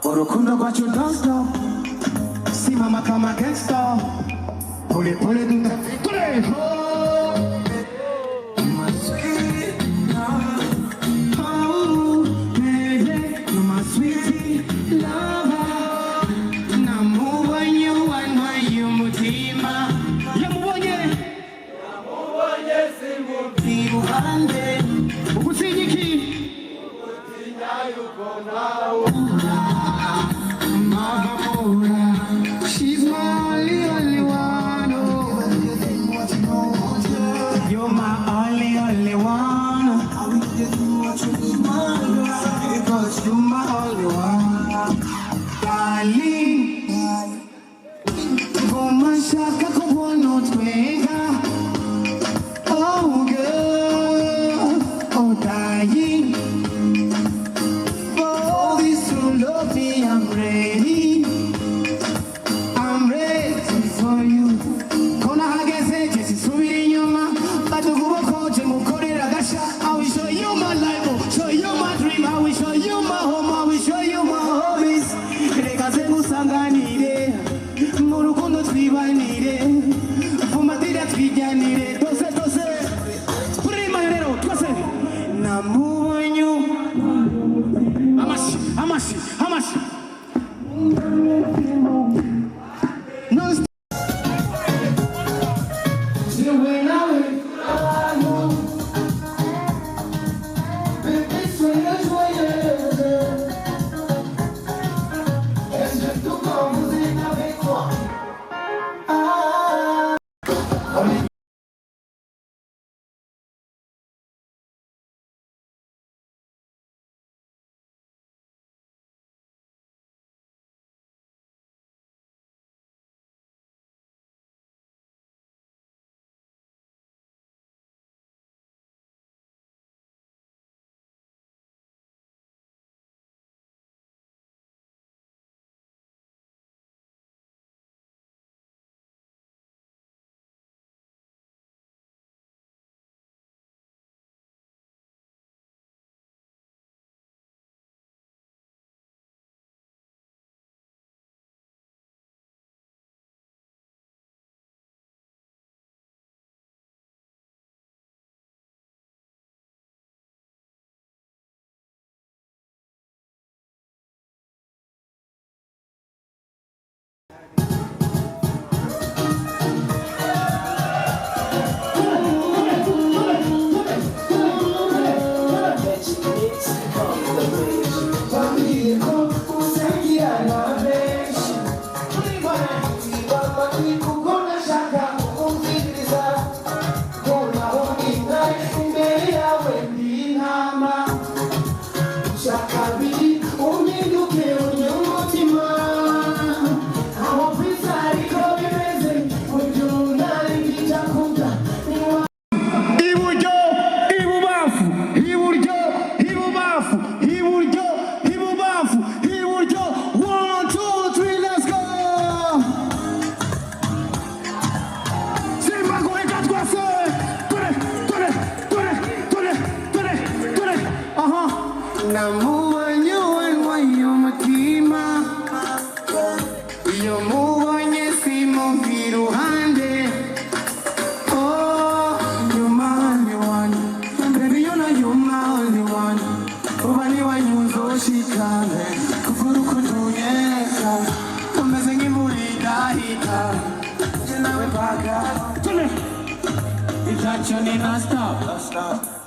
Urukundo rwacu don't stop. Simama kama gangsta. Pole pole duta. Pole. My sweet love. Oh, baby, you're my sweet lover. Namubonye wanwaye umutima. Yamubonye simubwira iruhande. Ugusinya iki? She's my only one. Oh. You're my only one. because you're my only one. Darling, como shaka kubono twenga. Oh girl, oh dying. For all this to love me, I'm ready. I'm ready for you. Kona hageze jesi subiri nyuma. Batukuwa koje mukorera gasha. I will show you my life, show you my dream. I will show you my home, I will show you my hobbies. Rekaze ngusanganire, mu rukundo twibanire, fumatira twijyanire, dose dose. Prima rero twese namubonye. Amashi. No stop.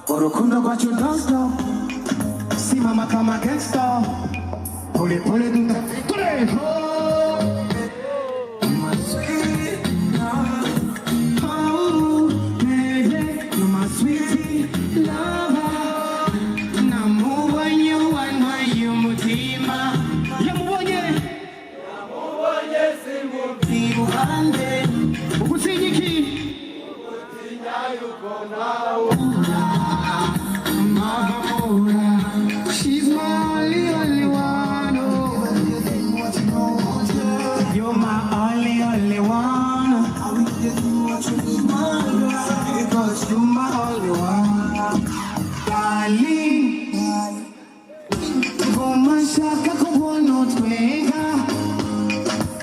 Urukundo rwacu don't stop. Simama kama gangsta. Pole pole duta. Tule. My sweet love. Oh, baby, you're my sweet lover. Namubonye wanwaye umutima. Yamubonye simuhande. Ugusinyiki. She's my only one. You're my only one. Because you're my only one. Darling, como shaka kubono twenga.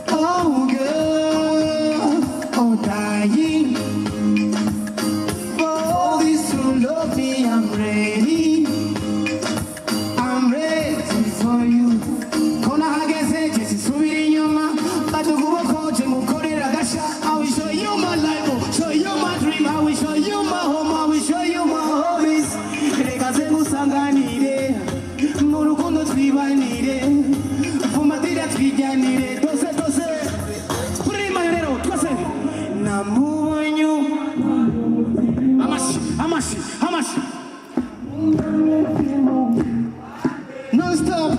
Oh girl, oh dying. Love me, I'm ready. I'm ready for you. Kona hageze jesi subiri nyuma. Batukuwa koje mukorera gasha. I will show you my life, show you my dream. I will show you my home, I will show you my hobbies. Rekaze ngusanganire, mu rukundo twibanire, fumatira twijyanire, dose dose. Prima rero twese namubonye. Amashi. Non stop.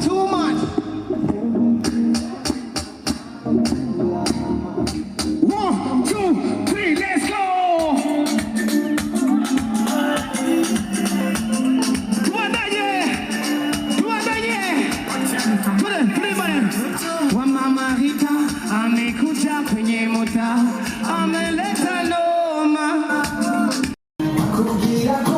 Yeah.